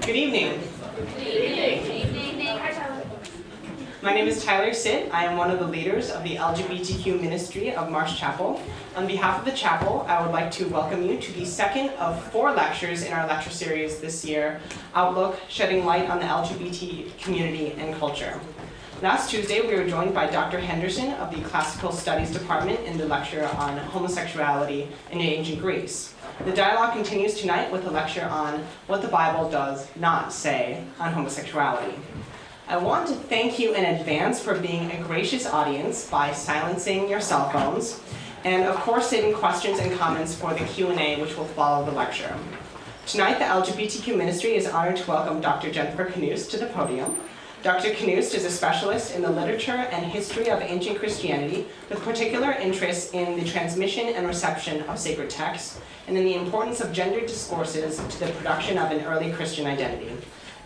Good evening. Good evening. My name is Tyler Sid. I am one of the leaders of the LGBTQ ministry of Marsh Chapel. On behalf of the chapel, I would like to welcome you to the second of 4 lectures in our lecture series this year, Outlook, Shedding Light on the LGBT Community and Culture. Last Tuesday, we were joined by Dr. Henderson of the Classical Studies Department in the lecture on homosexuality in ancient Greece. The dialogue continues tonight with a lecture on what the Bible does not say on homosexuality. I want to thank you in advance for being a gracious audience by silencing your cell phones, and of course saving questions and comments for the Q&A which will follow the lecture. Tonight, the LGBTQ ministry is honored to welcome Dr. Jennifer Knust to the podium. Dr. Knust is a specialist in the literature and history of ancient Christianity, with particular interest in the transmission and reception of sacred texts, and in the importance of gender discourses to the production of an early Christian identity.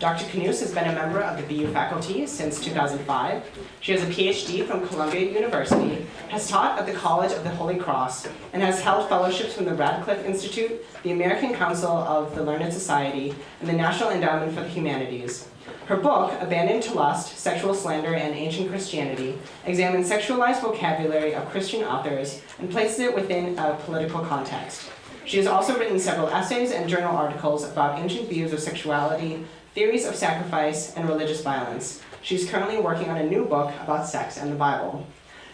Dr. Knust has been a member of the BU faculty since 2005. She has a PhD from Columbia University, has taught at the College of the Holy Cross, and has held fellowships from the Radcliffe Institute, the American Council of the Learned Society, and the National Endowment for the Humanities. Her book, Abandoned to Lust, Sexual Slander and Ancient Christianity, examines sexualized vocabulary of Christian authors and places it within a political context. She has also written several essays and journal articles about ancient views of sexuality, theories of sacrifice, and religious violence. She is currently working on a new book about sex and the Bible.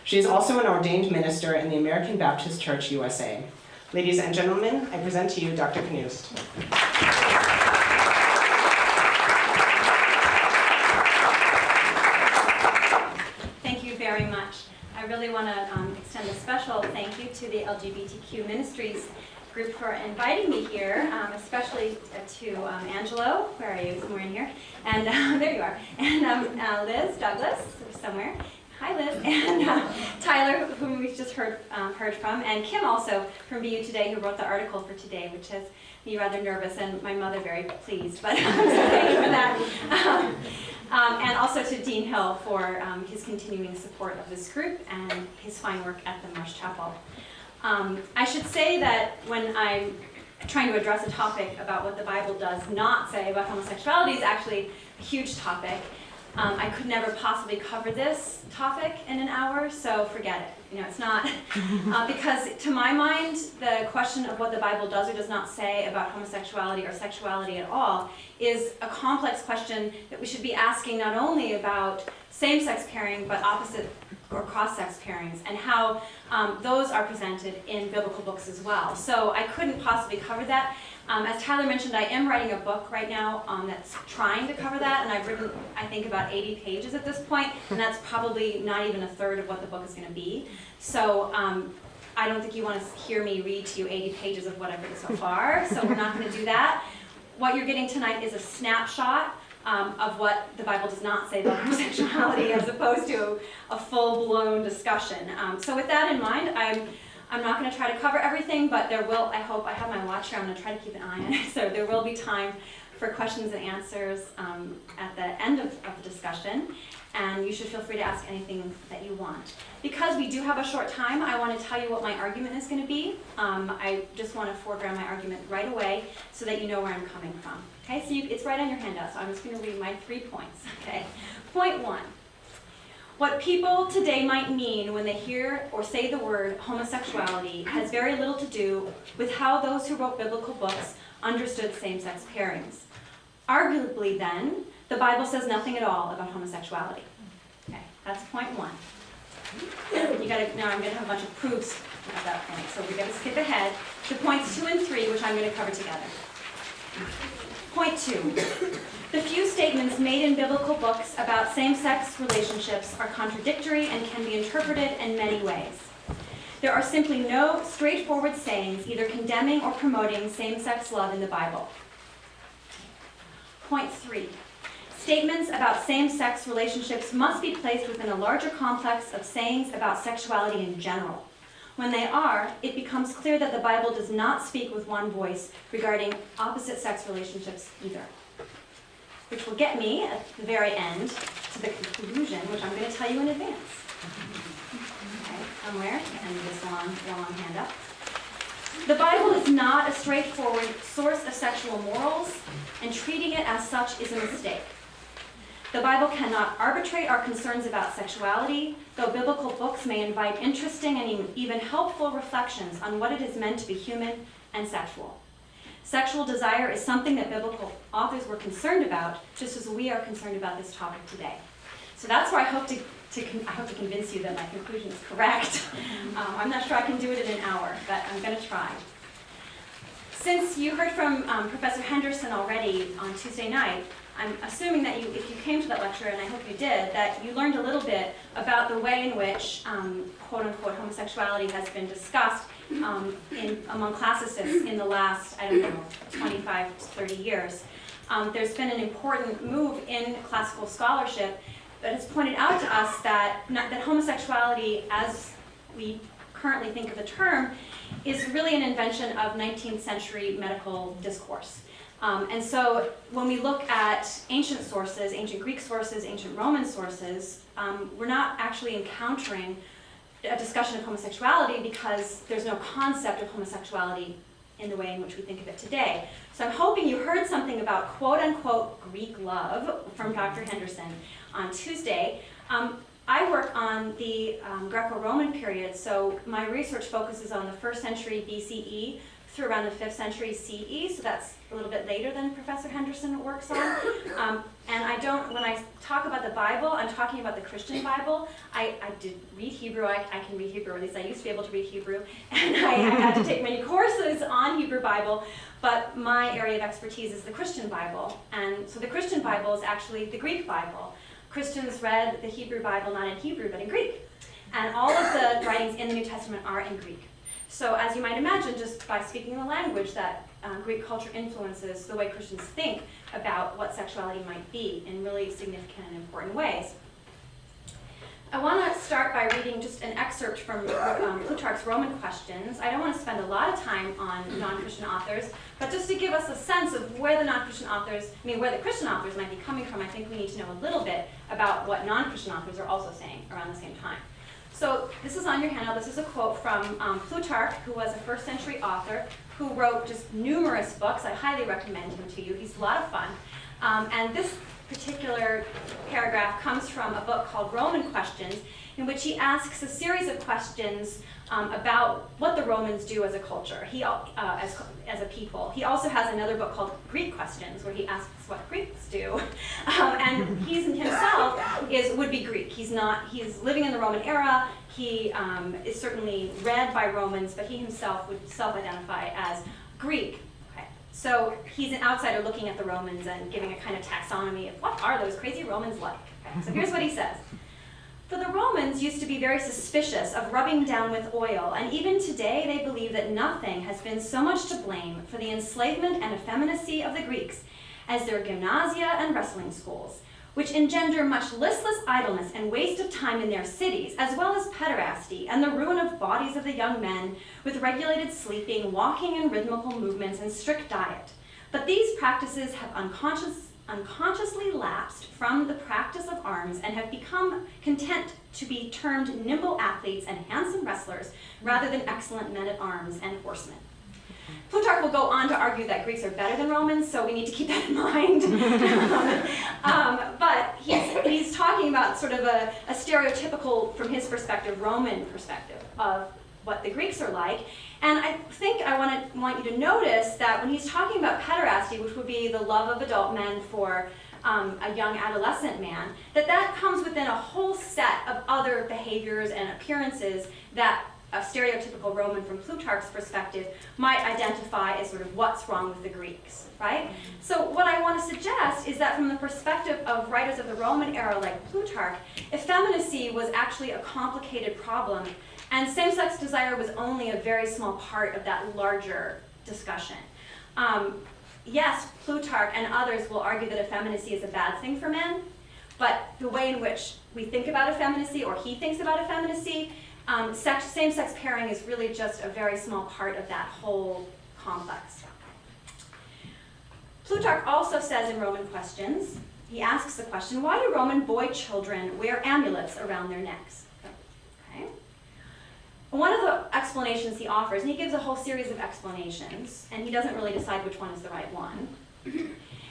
She is also an ordained minister in the American Baptist Church USA. Ladies and gentlemen, I present to you Dr. Knust. Very much. I really want to extend a special thank you to the LGBTQ Ministries group for inviting me here, especially to Angelo, where are you? Somewhere in here. And there you are. And Liz Douglas, somewhere. Hi, Liz. And Tyler, whom we just heard from, and Kim also from BU Today, who wrote the article for today, which has me rather nervous and my mother very pleased. But so thank you for that. And also to Dean Hill for his continuing support of this group and his fine work at the Marsh Chapel. I should say that when I'm trying to address a topic about what the Bible does not say about homosexuality is actually a huge topic. I could never possibly cover this topic in an hour, so forget it. It's not, because to my mind, the question of what the Bible does or does not say about homosexuality or sexuality at all is a complex question that we should be asking not only about same-sex pairing, but opposite or cross-sex pairings, and how those are presented in biblical books as well. So I couldn't possibly cover that. As Tyler mentioned, I am writing a book right now that's trying to cover that, and I've written, I think, about 80 pages at this point, and that's probably not even a third of what the book is going to be. So I don't think you want to hear me read to you 80 pages of what I've written so far, so we're not going to do that. What you're getting tonight is a snapshot of what the Bible does not say about homosexuality as opposed to a full-blown discussion. So with that in mind, I'm not going to try to cover everything, but there will, I hope, I have my watch here, I'm going to try to keep an eye on it, so there will be time for questions and answers at the end of the discussion, and you should feel free to ask anything that you want. Because we do have a short time, I want to tell you what my argument is going to be. I just want to foreground my argument right away so that you know where I'm coming from. Okay, so it's right on your handout, so I'm just going to read my 3 points. Okay, point 1. What people today might mean when they hear or say the word homosexuality has very little to do with how those who wrote biblical books understood same-sex pairings. Arguably, then, the Bible says nothing at all about homosexuality. Okay, that's point 1. Now I'm going to have a bunch of proofs at that point, so we're going to skip ahead to points 2 and 3, which I'm going to cover together. Point 2. The few statements made in biblical books about same-sex relationships are contradictory and can be interpreted in many ways. There are simply no straightforward sayings either condemning or promoting same-sex love in the Bible. Point 3. Statements about same-sex relationships must be placed within a larger complex of sayings about sexuality in general. When they are, it becomes clear that the Bible does not speak with one voice regarding opposite-sex relationships either. Which will get me, at the very end, to the conclusion, which I'm going to tell you in advance. Okay, somewhere, and this long handout. The Bible is not a straightforward source of sexual morals, and treating it as such is a mistake. The Bible cannot arbitrate our concerns about sexuality, though biblical books may invite interesting and even helpful reflections on what it is meant to be human and sexual. Sexual desire is something that biblical authors were concerned about, just as we are concerned about this topic today. So that's where I hope to convince you that my conclusion is correct. I'm not sure I can do it in an hour, but I'm going to try. Since you heard from Professor Henderson already on Tuesday night, I'm assuming that if you came to that lecture, and I hope you did, that you learned a little bit about the way in which, quote-unquote, homosexuality has been discussed among classicists in the last, 25 to 30 years. There's been an important move in classical scholarship that has pointed out to us that homosexuality, as we currently think of the term, is really an invention of 19th century medical discourse. And so when we look at ancient sources, ancient Greek sources, ancient Roman sources, we're not actually encountering a discussion of homosexuality because there's no concept of homosexuality in the way in which we think of it today. So I'm hoping you heard something about quote-unquote Greek love from Dr. Henderson on Tuesday. I work on the Greco-Roman period, so my research focuses on the 1st century BCE through around the 5th century CE, so that's a little bit later than Professor Henderson works on. And when I talk about the Bible, I'm talking about the Christian Bible. I did read Hebrew, I can read Hebrew, or at least I used to be able to read Hebrew, and I had to take many courses on Hebrew Bible, but my area of expertise is the Christian Bible. And so the Christian Bible is actually the Greek Bible. Christians read the Hebrew Bible not in Hebrew, but in Greek. And all of the writings in the New Testament are in Greek. So as you might imagine, just by speaking the language, that Greek culture influences the way Christians think about what sexuality might be in really significant and important ways. I want to start by reading just an excerpt from Plutarch's Roman Questions. I don't want to spend a lot of time on non-Christian authors, but just to give us a sense of where the non-Christian authors, where the Christian authors might be coming from, I think we need to know a little bit about what non-Christian authors are also saying around the same time. So this is on your handout. This is a quote from Plutarch, who was a 1st century author who wrote just numerous books. I highly recommend him to you. He's a lot of fun. And this particular paragraph comes from a book called Roman Questions, in which he asks a series of questions about what the Romans do as a culture, as a people. He also has another book called Greek Questions, where he asks what Greeks do. And he himself would be Greek. He's living in the Roman era. He is certainly read by Romans, but he himself would self-identify as Greek. So he's an outsider looking at the Romans and giving a kind of taxonomy of what are those crazy Romans like. Okay, so here's what he says. For the Romans used to be very suspicious of rubbing down with oil, and even today they believe that nothing has been so much to blame for the enslavement and effeminacy of the Greeks as their gymnasia and wrestling schools, which engender much listless idleness and waste of time in their cities, as well as pederasty and the ruin of bodies of the young men with regulated sleeping, walking and rhythmical movements, and strict diet. But these practices have unconsciously lapsed from the practice of arms and have become content to be termed nimble athletes and handsome wrestlers rather than excellent men-at-arms and horsemen. Plutarch will go on to argue that Greeks are better than Romans, so we need to keep that in mind. But he's talking about sort of a stereotypical, from his perspective, Roman perspective of what the Greeks are like. And I think I want you to notice that when he's talking about pederasty, which would be the love of adult men for a young adolescent man, that comes within a whole set of other behaviors and appearances that a stereotypical Roman from Plutarch's perspective might identify as sort of what's wrong with the Greeks, right? So what I want to suggest is that from the perspective of writers of the Roman era like Plutarch, effeminacy was actually a complicated problem, and same-sex desire was only a very small part of that larger discussion. Yes, Plutarch and others will argue that effeminacy is a bad thing for men, but the way in which we think about effeminacy, or he thinks about effeminacy, same-sex pairing is really just a very small part of that whole complex. Plutarch also says in Roman Questions, he asks the question, why do Roman boy children wear amulets around their necks? Okay. One of the explanations he offers, and he gives a whole series of explanations, and he doesn't really decide which one is the right one,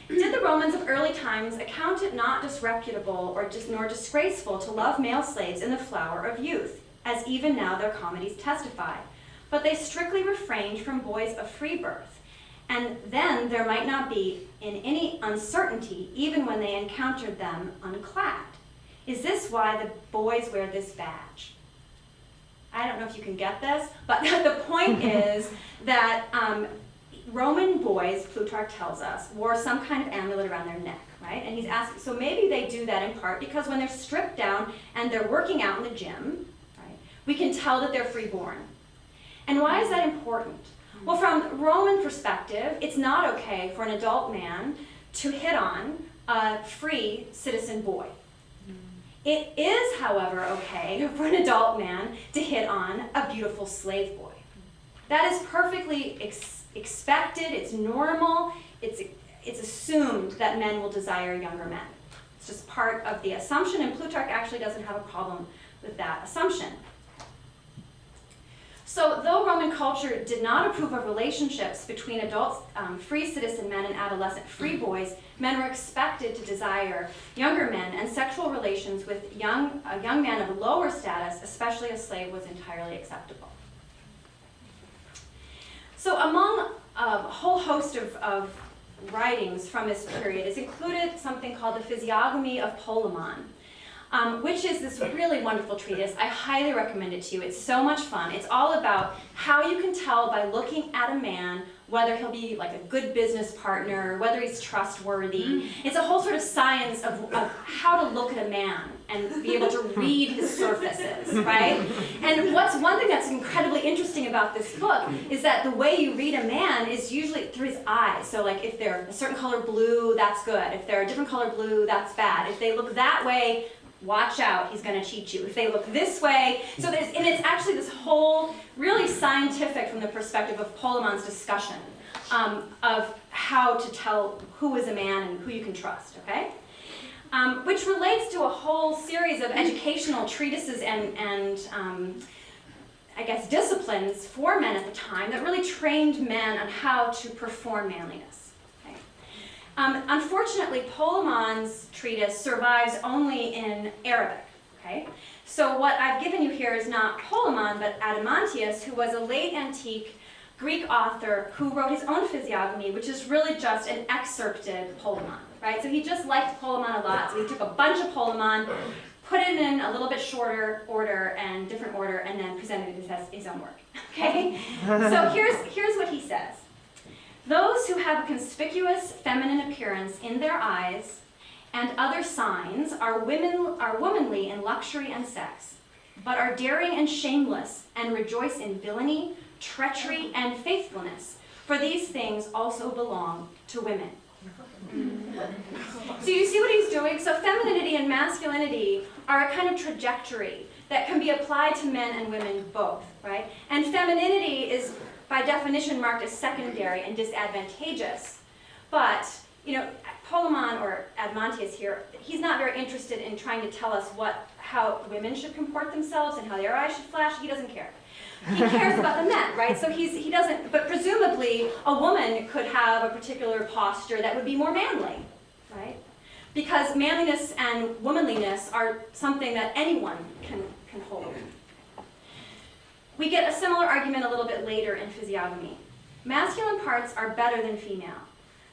Did the Romans of early times account it not disreputable or nor disgraceful to love male slaves in the flower of youth, as even now their comedies testify? But they strictly refrained from boys of free birth, and then there might not be in any uncertainty, even when they encountered them unclad. Is this why the boys wear this badge? I don't know if you can get this, but the point is that Roman boys, Plutarch tells us, wore some kind of amulet around their neck, right? And he's asking, so maybe they do that in part because when they're stripped down and they're working out in the gym, right, we can tell that they're freeborn. And why is that important? Well, from Roman perspective, it's not okay for an adult man to hit on a free citizen boy. It is, however, okay for an adult man to hit on a beautiful slave boy. That is perfectly expected, it's normal, it's assumed that men will desire younger men. It's just part of the assumption, and Plutarch actually doesn't have a problem with that assumption. So though Roman culture did not approve of relationships between adult free citizen men and adolescent free boys, men were expected to desire younger men, and sexual relations with a young man of lower status, especially a slave, was entirely acceptable. So among a whole host of writings from this period is included something called the Physiognomy of Polemon, which is this really wonderful treatise. I highly recommend it to you. It's so much fun. It's all about how you can tell by looking at a man whether he'll be like a good business partner, whether he's trustworthy. It's a whole sort of science of how to look at a man and be able to read his surfaces, right? And one thing that's incredibly interesting about this book is that the way you read a man is usually through his eyes. So like if they're a certain color blue, that's good. If they're a different color blue, that's bad. If they look that way, watch out, he's going to cheat you. If they look this way, and it's actually this whole really scientific from the perspective of Polemon's discussion of how to tell who is a man and who you can trust, okay? Which relates to a whole series of educational treatises and I guess disciplines for men at the time that really trained men on how to perform manliness. Unfortunately, Polemon's treatise survives only in Arabic, okay? So what I've given you here is not Polemon, but Adamantius, who was a late antique Greek author who wrote his own physiognomy, which is really just an excerpted Polemon, right? So he just liked Polemon a lot, so he took a bunch of Polemon, put it in a little bit shorter order and different order, and then presented it as his own work, okay? So here's what he says. Those who have a conspicuous feminine appearance in their eyes and other signs are womanly in luxury and sex, but are daring and shameless and rejoice in villainy, treachery, and faithfulness, for these things also belong to women. So you see what he's doing? So femininity and masculinity are a kind of trajectory that can be applied to men and women both, right? And femininity is by definition marked as secondary and disadvantageous. But, Polemon or Adamantius here, he's not very interested in trying to tell us how women should comport themselves and how their eyes should flash. He doesn't care. He cares about the men, right? So he doesn't, but presumably a woman could have a particular posture that would be more manly, right? Because manliness and womanliness are something that anyone can hold. We get a similar argument a little bit later in physiognomy. Masculine parts are better than female,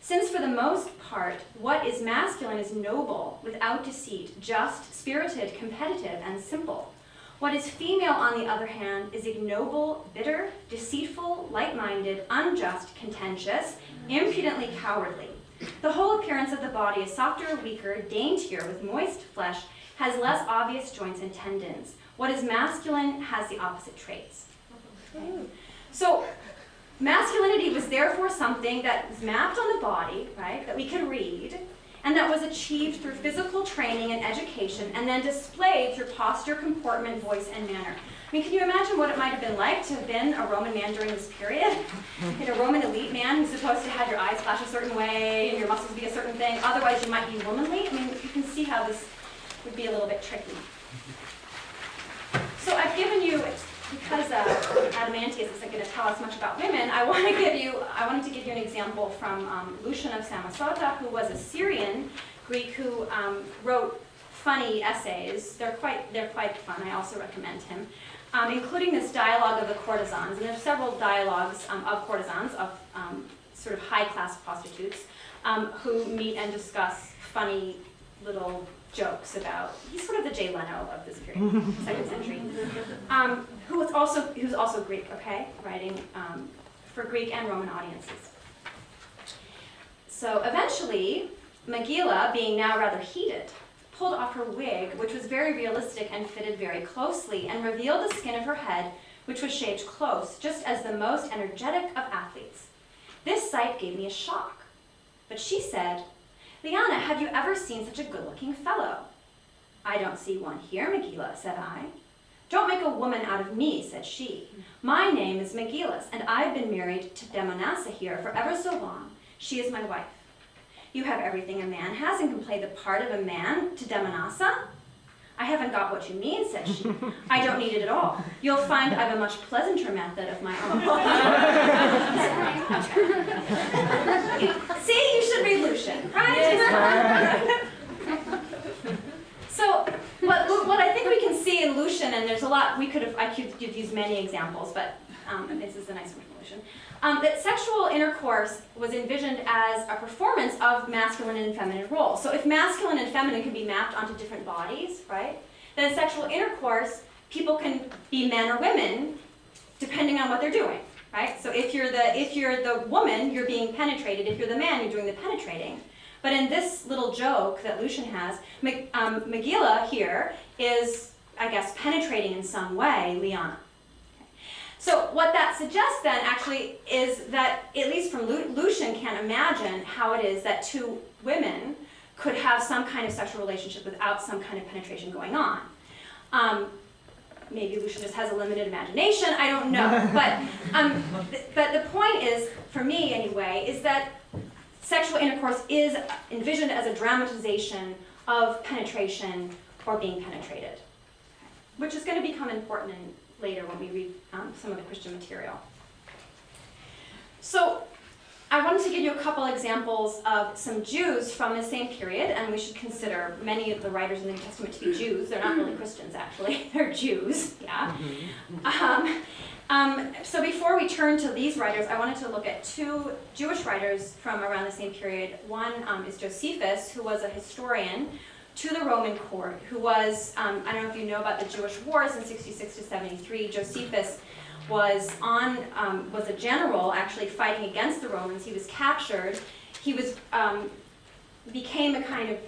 since for the most part, what is masculine is noble, without deceit, just, spirited, competitive, and simple. What is female, on the other hand, is ignoble, bitter, deceitful, light-minded, unjust, contentious, impudently cowardly. The whole appearance of the body is softer, weaker, daintier, with moist flesh, has less obvious joints and tendons. What is masculine has the opposite traits. Okay. So masculinity was therefore something that was mapped on the body, right, that we could read, and that was achieved through physical training and education, and then displayed through posture, comportment, voice, and manner. I mean, can you imagine what it might have been like to have been a Roman man during this period? A Roman elite man who's supposed to have your eyes flash a certain way and your muscles be a certain thing, otherwise you might be womanly. I mean, you can see how this would be a little bit tricky. So I've given you because Adamantius isn't going to tell us much about women, I wanted to give you an example from Lucian of Samosata, who was a Syrian Greek who wrote funny essays. They're quite fun. I also recommend him, including this dialogue of the courtesans. And there's several dialogues of courtesans, of sort of high-class prostitutes, who meet and discuss funny little jokes about. He's sort of the Jay Leno of this period, 2nd century, who's also Greek, okay, writing for Greek and Roman audiences. So eventually, Megilla, being now rather heated, pulled off her wig, which was very realistic and fitted very closely, and revealed the skin of her head, which was shaved close, just as the most energetic of athletes. This sight gave me a shock. But she said, "Liana, have you ever seen such a good-looking fellow?" "I don't see one here, Megilla," said I. "Don't make a woman out of me," said she. "My name is Megillus, and I've been married to Demonassa here for ever so long. She is my wife." "You have everything a man has and can play the part of a man to Demonassa?" "I haven't got what you mean," said she. "I don't need it at all. You'll find I've a much pleasanter method of my own." See, you should read Lucian, right? Yes. So, what I think we can see in Lucian, and there's a lot, I could use many examples, but this is a nice one from Lucian, that sexual intercourse was envisioned as a performance of masculine and feminine roles. So if masculine and feminine can be mapped onto different bodies, right, then in sexual intercourse, people can be men or women depending on what they're doing, right? So if you're the woman, you're being penetrated. If you're the man, you're doing the penetrating. But in this little joke that Lucian has, Megilla here is, I guess, penetrating in some way Liana. So what that suggests then actually is that, at least from Lucian, can imagine how it is that two women could have some kind of sexual relationship without some kind of penetration going on. Maybe Lucian just has a limited imagination, I don't know. But the point is, for me anyway, is that sexual intercourse is envisioned as a dramatization of penetration or being penetrated, which is going to become important later when we read some of the Christian material. So I wanted to give you a couple examples of some Jews from the same period, and we should consider many of the writers in the New Testament to be Jews. They're not really Christians, actually. They're Jews, yeah. So before we turn to these writers, I wanted to look at two Jewish writers from around the same period. One is Josephus, who was a historian to the Roman court, who was, I don't know if you know about the Jewish wars in 66 to 73. Josephus was a general actually fighting against the Romans. He was captured. He became a kind of,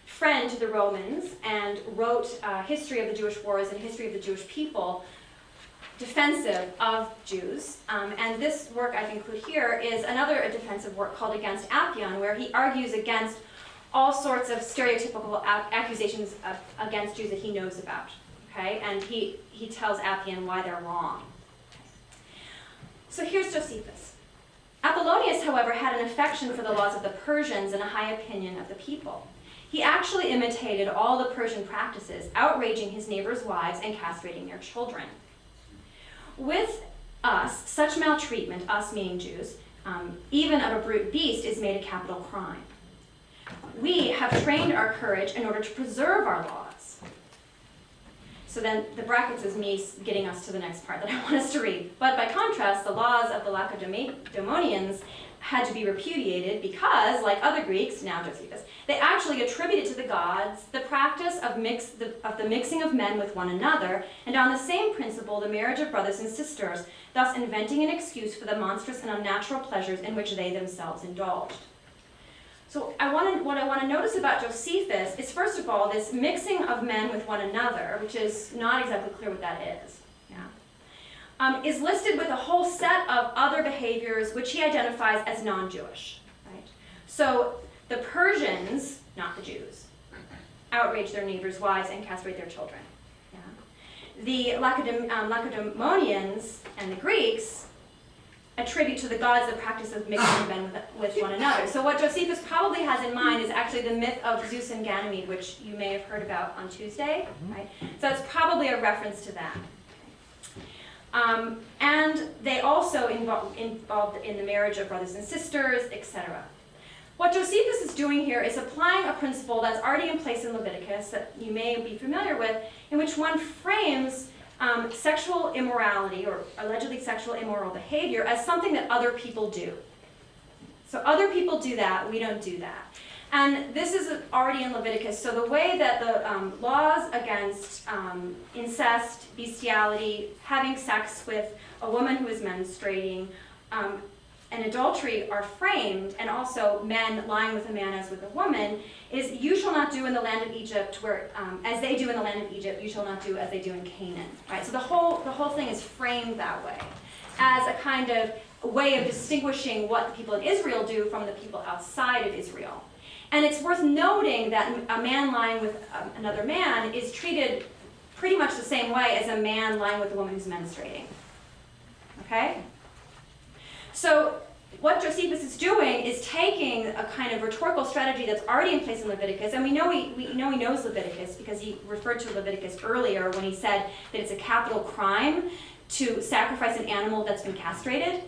friend to the Romans and wrote history of the Jewish wars and history of the Jewish people defensive of Jews. And this work I've included here is another defensive work called Against Appian, where he argues against all sorts of stereotypical accusations against Jews that he knows about, okay? And he tells Appian why they're wrong. So here's Josephus. Apollonius, however, had an affection for the laws of the Persians and a high opinion of the people. He actually imitated all the Persian practices, outraging his neighbors' wives and castrating their children. With us, such maltreatment, us meaning Jews, even of a brute beast, is made a capital crime. We have trained our courage in order to preserve our laws. So then the brackets is me getting us to the next part that I want us to read. But by contrast, the laws of the Lacedaemonians had to be repudiated because, like other Greeks, now Josephus, they actually attributed to the gods the practice of the mixing of men with one another, and on the same principle, the marriage of brothers and sisters, thus inventing an excuse for the monstrous and unnatural pleasures in which they themselves indulged. So what I want to notice about Josephus is, first of all, this mixing of men with one another, which is not exactly clear what that is. Yeah. Is listed with a whole set of other behaviors which he identifies as non-Jewish. Right? So the Persians, not the Jews, outrage their neighbors' wives and castrate their children. Yeah. The Lacedaemonians and the Greeks attribute to the gods the practice of mixing men with one another. So what Josephus probably has in mind is actually the myth of Zeus and Ganymede, which you may have heard about on Tuesday, right? So it's probably a reference to that. And they also involved in the marriage of brothers and sisters, etc. What Josephus is doing here is applying a principle that's already in place in Leviticus that you may be familiar with, in which one frames sexual immorality or allegedly sexual immoral behavior as something that other people do. So other people do that, we don't do that. And this is already in Leviticus. So the way that the laws against incest, bestiality, having sex with a woman who is menstruating, and adultery are framed, and also men lying with a man as with a woman, is you shall not do in the land of Egypt where, as they do in the land of Egypt, you shall not do as they do in Canaan. Right? So the whole thing is framed that way, as a kind of way of distinguishing what the people in Israel do from the people outside of Israel. And it's worth noting that a man lying with another man is treated pretty much the same way as a man lying with a woman who's menstruating. Okay? So what Josephus is doing is taking a kind of rhetorical strategy that's already in place in Leviticus, and we know he knows Leviticus because he referred to Leviticus earlier when he said that it's a capital crime to sacrifice an animal that's been castrated,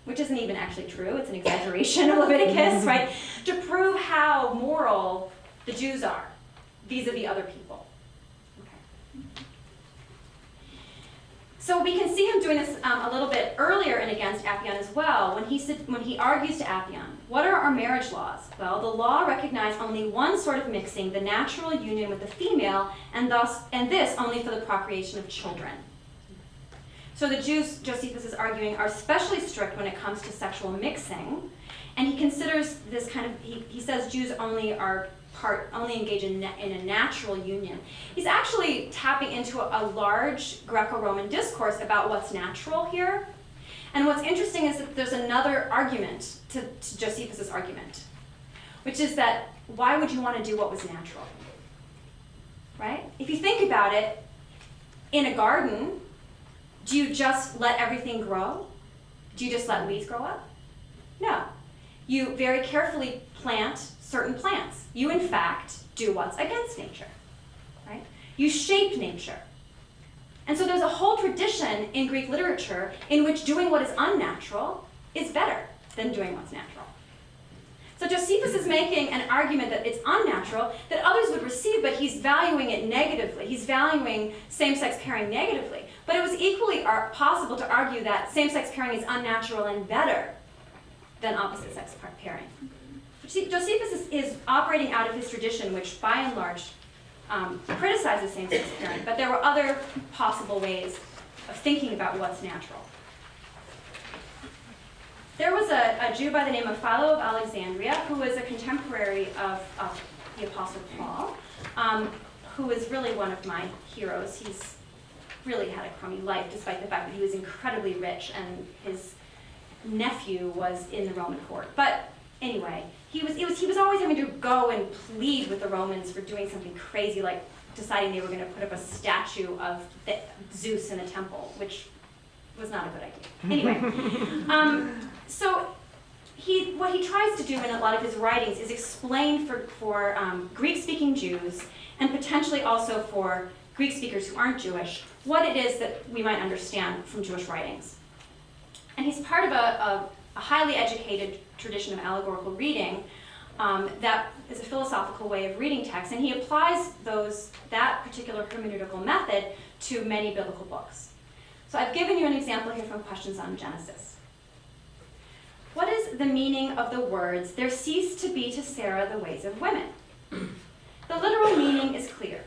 which isn't even actually true. It's an exaggeration of Leviticus, right? To prove how moral the Jews are vis-a-vis other people. Okay. So we can see him doing this a little bit earlier and against Appian as well, when he argues to Appian, what are our marriage laws? Well, the law recognized only one sort of mixing, the natural union with the female, and this only for the procreation of children. So the Jews, Josephus is arguing, are especially strict when it comes to sexual mixing, and he considers this kind of, he says Jews only engage in a natural union. He's actually tapping into a large Greco-Roman discourse about what's natural here. And what's interesting is that there's another argument to Josephus's argument, which is that why would you want to do what was natural? Right? If you think about it, in a garden, do you just let everything grow? Do you just let weeds grow up? No. You very carefully plant certain plants. You, in fact, do what's against nature, right? You shape nature. And so there's a whole tradition in Greek literature in which doing what is unnatural is better than doing what's natural. So Josephus is making an argument that it's unnatural, that others would receive, but he's valuing it negatively. He's valuing same-sex pairing negatively. But it was equally possible to argue that same-sex pairing is unnatural and better than opposite-sex pairing. Josephus is operating out of his tradition, which by and large criticizes same-sex pairing, but there were other possible ways of thinking about what's natural. There was a Jew by the name of Philo of Alexandria, who was a contemporary of the Apostle Paul, who is really one of my heroes. He's really had a crummy life, despite the fact that he was incredibly rich and his nephew was in the Roman court. But anyway, he was always having to go and plead with the Romans for doing something crazy, like deciding they were going to put up a statue of Zeus in the temple, which was not a good idea. Anyway, so what he tries to do in a lot of his writings is explain for Greek-speaking Jews, and potentially also for Greek speakers who aren't Jewish, what it is that we might understand from Jewish writings. And he's part of a highly educated tradition of allegorical reading that is a philosophical way of reading text, and he applies that particular hermeneutical method to many biblical books. So I've given you an example here from Questions on Genesis. What is the meaning of the words, "There ceased to be to Sarah the ways of women"? The literal meaning is clear.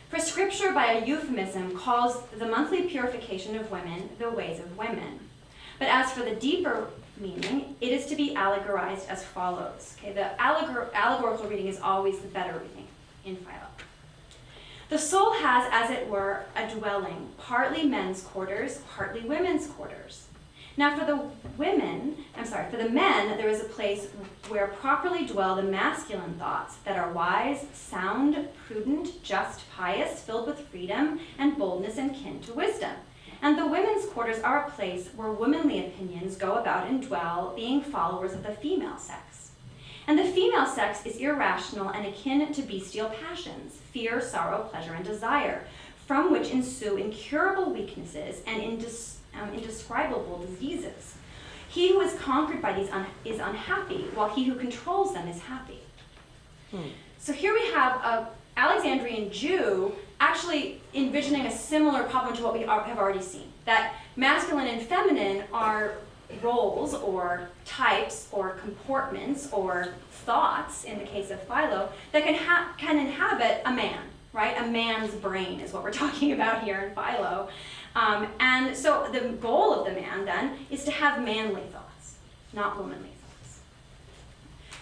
For Scripture, by a euphemism, calls the monthly purification of women the ways of women. But as for the deeper meaning, it is to be allegorized as follows. Okay, the allegorical reading is always the better reading in Philo. The soul has, as it were, a dwelling, partly men's quarters, partly women's quarters. Now for the men, there is a place where properly dwell the masculine thoughts that are wise, sound, prudent, just, pious, filled with freedom and boldness and kin to wisdom. and the women's quarters are a place where womanly opinions go about and dwell, being followers of the female sex. And the female sex is irrational and akin to bestial passions, fear, sorrow, pleasure, and desire, from which ensue incurable weaknesses and indescribable diseases. He who is conquered by these is unhappy, while he who controls them is happy. So here we have an Alexandrian Jew actually envisioning a similar problem to what we have already seen, that masculine and feminine are roles or types or comportments or thoughts, in the case of Philo, that can inhabit a man, right? A man's brain is what we're talking about here in Philo. And so the goal of the man, then, is to have manly thoughts, not womanly thoughts.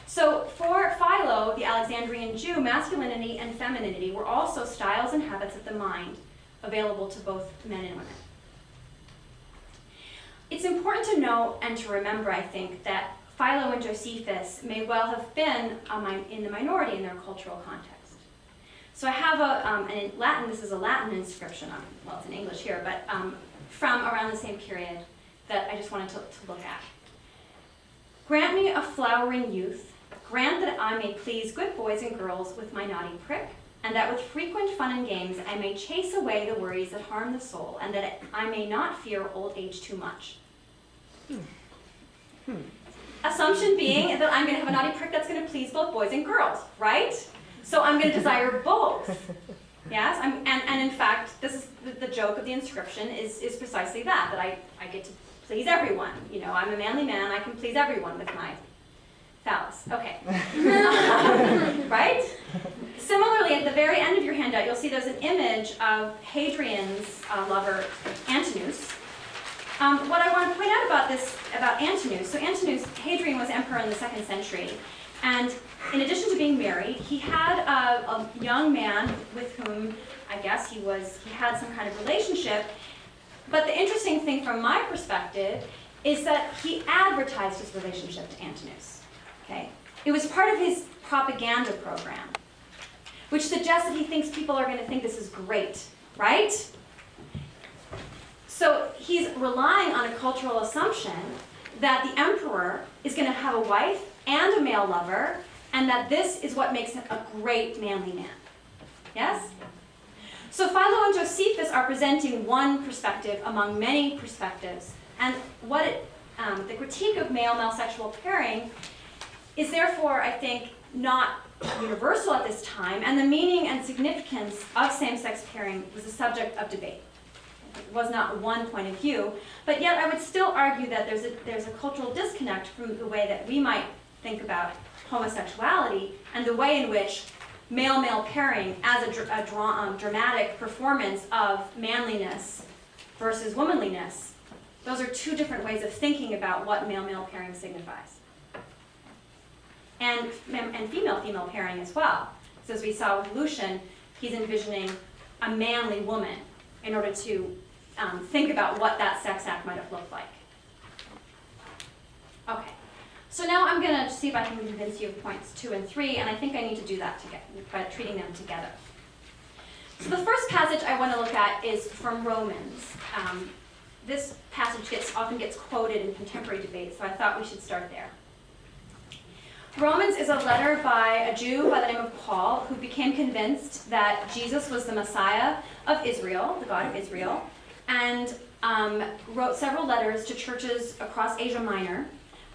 So for Philo, the Alexandrian Jew, masculinity and femininity were also styles and habits of the mind available to both men and women. It's important to know and to remember, I think, that Philo and Josephus may well have been in the minority in their cultural context. So I have in Latin, this is a Latin inscription, well, it's in English here, but from around the same period that I just wanted to look at. Grant me a flowering youth, grant that I may please good boys and girls with my naughty prick, and that with frequent fun and games I may chase away the worries that harm the soul, and that I may not fear old age too much. Assumption being that I'm going to have a naughty prick that's going to please both boys and girls, right? So I'm going to desire both. Yes, and in fact, this is the joke of the inscription is precisely that I get to please everyone. You know, I'm a manly man, I can please everyone with my phallus. Okay. Right? Similarly, at the very end of your handout, you'll see there's an image of Hadrian's lover, Antinous. What I want to point out about Antinous, so Hadrian was emperor in the 2nd century, and in addition to being married, he had a young man with whom I guess he had some kind of relationship. But the interesting thing from my perspective is that he advertised his relationship to Antinous. Okay? It was part of his propaganda program, which suggests that he thinks people are going to think this is great, right? So he's relying on a cultural assumption that the emperor is going to have a wife and a male lover, and that this is what makes him a great manly man. Yes? So Philo and Josephus are presenting one perspective among many perspectives, and the critique of male-male sexual pairing is therefore, I think, not universal at this time, and the meaning and significance of same-sex pairing was a subject of debate. It was not one point of view, but yet I would still argue that there's a cultural disconnect from the way that we might think about homosexuality and the way in which male-male pairing as a dramatic performance of manliness versus womanliness. Those are two different ways of thinking about what male-male pairing signifies. And female-female pairing as well. So as we saw with Lucian, he's envisioning a manly woman in order to think about what that sex act might have looked like. Okay, so now I'm going to see if I can convince you of points 2 and 3, and I think I need to do that by treating them together. So the first passage I want to look at is from Romans. This passage often gets quoted in contemporary debate, so I thought we should start there. Romans is a letter by a Jew by the name of Paul, who became convinced that Jesus was the Messiah of Israel, the God of Israel, and wrote several letters to churches across Asia Minor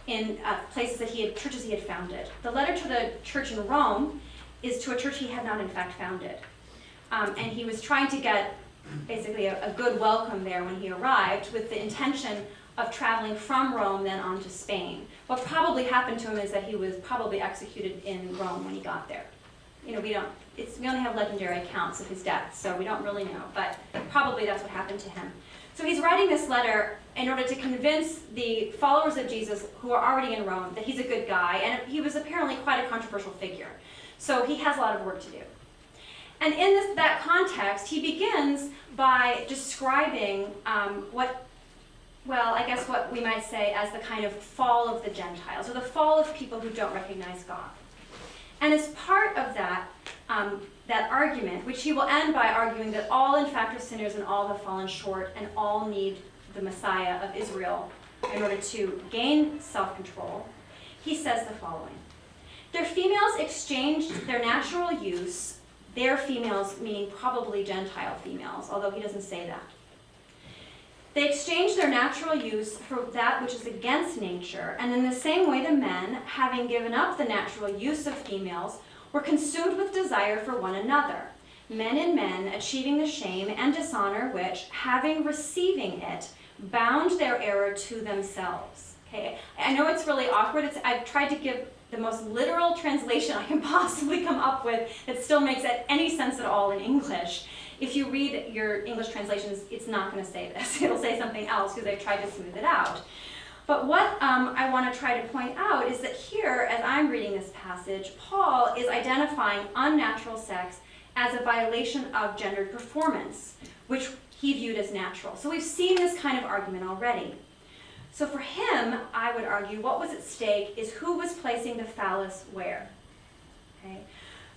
in churches he had founded. The letter to the church in Rome is to a church he had not in fact founded. And he was trying to get basically a good welcome there when he arrived, with the intention of traveling from Rome then on to Spain. What probably happened to him is that he was probably executed in Rome when he got there. You know, we only have legendary accounts of his death, so we don't really know, but probably that's what happened to him. So he's writing this letter in order to convince the followers of Jesus who are already in Rome that he's a good guy, and he was apparently quite a controversial figure. So he has a lot of work to do. And in that context, he begins by describing what we might say as the kind of fall of the Gentiles, or the fall of people who don't recognize God. And as part of that, that argument, which he will end by arguing that all in fact are sinners and all have fallen short and all need the Messiah of Israel in order to gain self-control, he says the following. Their females exchanged their natural use, their females meaning probably Gentile females, although he doesn't say that. They exchanged their natural use for that which is against nature, and in the same way the men, having given up the natural use of females, were consumed with desire for one another, men in men, achieving the shame and dishonor which, having receiving it, bound their error to themselves. Okay, I know it's really awkward. I've tried to give the most literal translation I can possibly come up with that still makes any sense at all in English. If you read your English translations, it's not going to say this. It'll say something else because they've tried to smooth it out. But what I want to try to point out is that here, as I'm reading this passage, Paul is identifying unnatural sex as a violation of gendered performance, which he viewed as natural. So we've seen this kind of argument already. So for him, I would argue, what was at stake is who was placing the phallus where. Okay?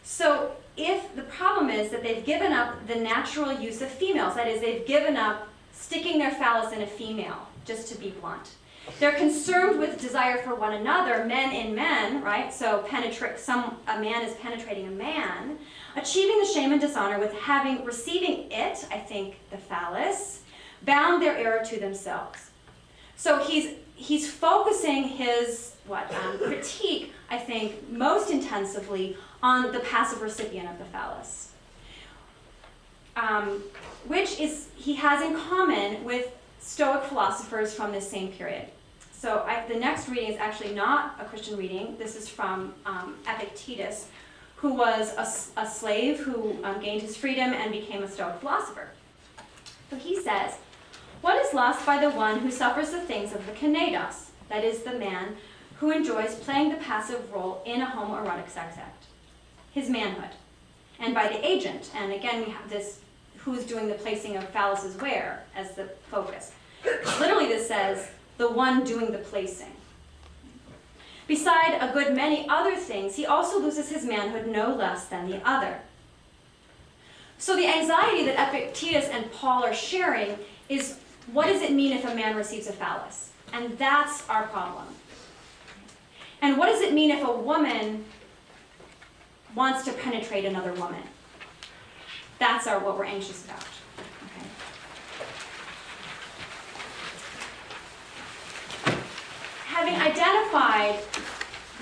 So if the problem is that they've given up the natural use of females, that is, they've given up sticking their phallus in a female, just to be blunt. They're concerned with desire for one another, men in men, right? So a man is penetrating a man, achieving the shame and dishonor with receiving it, I think, the phallus, bound their error to themselves. So he's focusing his critique, I think, most intensively on the passive recipient of the phallus, which he has in common with Stoic philosophers from this same period. So the next reading is actually not a Christian reading. This is from Epictetus, who was a slave who gained his freedom and became a Stoic philosopher. So he says, what is lost by the one who suffers the things of the kinedos, that is, the man who enjoys playing the passive role in a homoerotic sex act? His manhood. And by the agent, and again we have this who's doing the placing of phalluses where as the focus. Literally this says, the one doing the placing. Beside a good many other things, he also loses his manhood no less than the other. So the anxiety that Epictetus and Paul are sharing is, what does it mean if a man receives a phallus? And that's our problem. And what does it mean if a woman wants to penetrate another woman? That's what we're anxious about. Having identified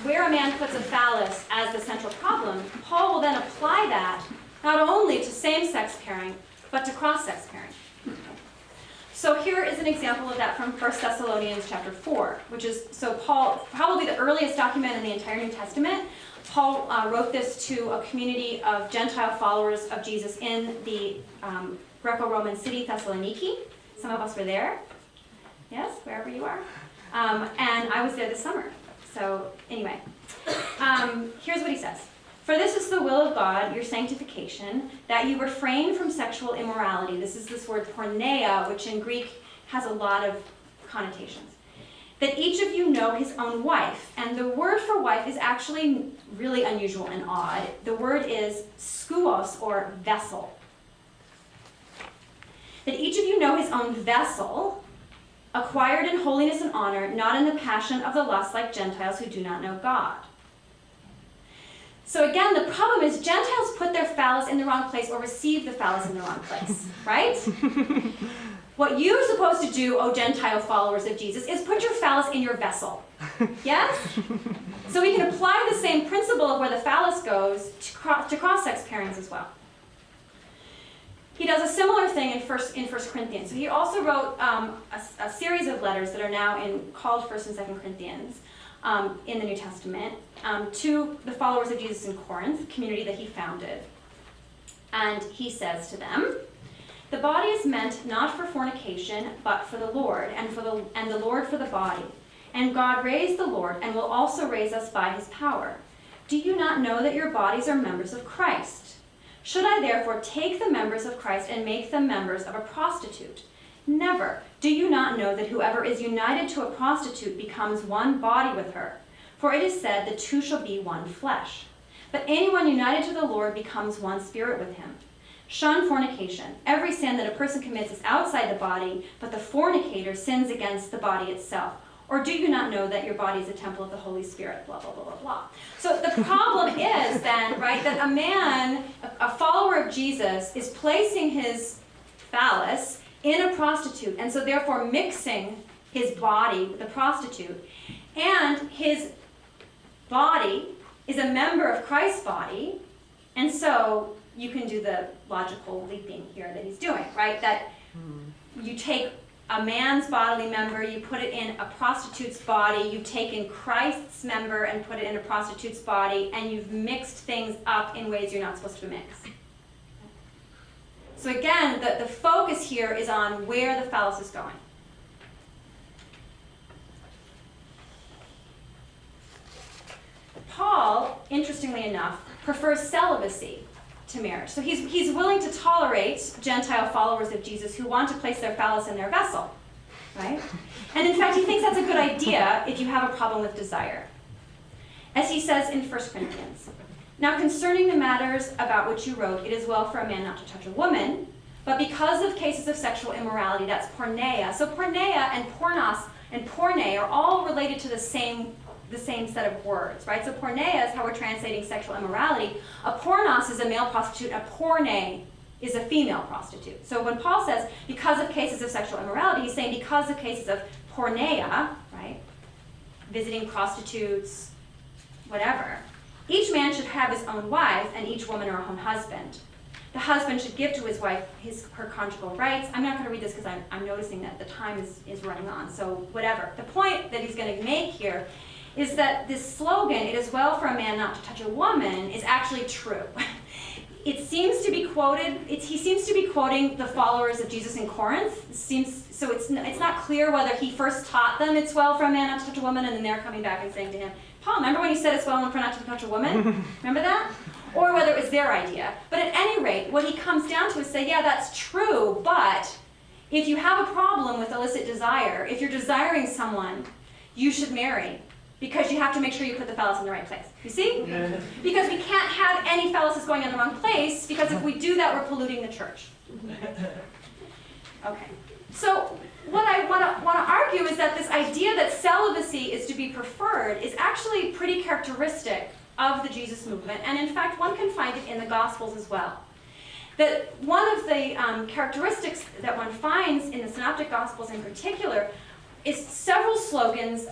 where a man puts a phallus as the central problem, Paul will then apply that not only to same-sex pairing, but to cross-sex pairing. So here is an example of that from 1 Thessalonians chapter 4, which is, so Paul, probably the earliest document in the entire New Testament. Paul wrote this to a community of Gentile followers of Jesus in the Greco-Roman city Thessaloniki. Some of us were there. Yes, wherever you are. And I was there this summer. So anyway, here's what he says. For this is the will of God, your sanctification, that you refrain from sexual immorality. This is this word porneia, which in Greek has a lot of connotations. That each of you know his own wife. And the word for wife is actually really unusual and odd. The word is skouos, or vessel. That each of you know his own vessel, acquired in holiness and honor, not in the passion of the lust like Gentiles who do not know God. So again, the problem is Gentiles put their phallus in the wrong place or receive the phallus in the wrong place, right? What you're supposed to do, O Gentile followers of Jesus, is put your phallus in your vessel. Yes? So we can apply the same principle of where the phallus goes to cross-sex pairings as well. He does a similar thing in 1 Corinthians. So he also wrote a series of letters that are now called 1 and 2 Corinthians in the New Testament to the followers of Jesus in Corinth, community that he founded. And he says to them, the body is meant not for fornication, but for the Lord, and the Lord for the body. And God raised the Lord, and will also raise us by his power. Do you not know that your bodies are members of Christ? Should I therefore take the members of Christ and make them members of a prostitute? Never. Do you not know that whoever is united to a prostitute becomes one body with her? For it is said, the two shall be one flesh. But anyone united to the Lord becomes one spirit with him. Shun fornication. Every sin that a person commits is outside the body, but the fornicator sins against the body itself. Or do you not know that your body is a temple of the Holy Spirit? Blah, blah, blah, blah, blah. So the problem is then, right, that a man, a follower of Jesus, is placing his phallus in a prostitute, and so therefore mixing his body with a prostitute. And his body is a member of Christ's body, and so you can do the logical leaping here that he's doing, right? That you take a man's bodily member, you put it in a prostitute's body, you've taken Christ's member and put it in a prostitute's body, and you've mixed things up in ways you're not supposed to mix. So again, the focus here is on where the phallus is going. Paul, interestingly enough, prefers celibacy to marriage. So he's willing to tolerate Gentile followers of Jesus who want to place their phallus in their vessel, right? And in fact, he thinks that's a good idea if you have a problem with desire. As he says in 1 Corinthians, "Now concerning the matters about which you wrote, it is well for a man not to touch a woman, but because of cases of sexual immorality," that's porneia. So porneia and pornos and porne are all related to the same set of words, right? So porneia is how we're translating sexual immorality. A pornos is a male prostitute. A porne is a female prostitute. So when Paul says, because of cases of sexual immorality, he's saying because of cases of porneia, right? Visiting prostitutes, whatever. Each man should have his own wife, and each woman her own husband. The husband should give to his wife her conjugal rights. I'm not going to read this because I'm noticing that the time is running on, so whatever. The point that he's going to make here is that this slogan, "It is well for a man not to touch a woman," is actually true. It seems to be quoted, he seems to be quoting the followers of Jesus in Corinth. So it's not clear whether he first taught them it's well for a man not to touch a woman, and then they're coming back and saying to him, "Paul, remember when you said it's well for not to touch a woman?" Remember that? Or whether it was their idea. But at any rate, what he comes down to is say, yeah, that's true, but if you have a problem with illicit desire, if you're desiring someone, you should marry. Because you have to make sure you put the phallus in the right place. You see? Yeah. Because we can't have any phalluses going in the wrong place, because if we do that, we're polluting the church. Okay. So what I want to argue is that this idea that celibacy is to be preferred is actually pretty characteristic of the Jesus movement, and in fact, one can find it in the Gospels as well. That one of the characteristics that one finds in the Synoptic Gospels in particular is several slogans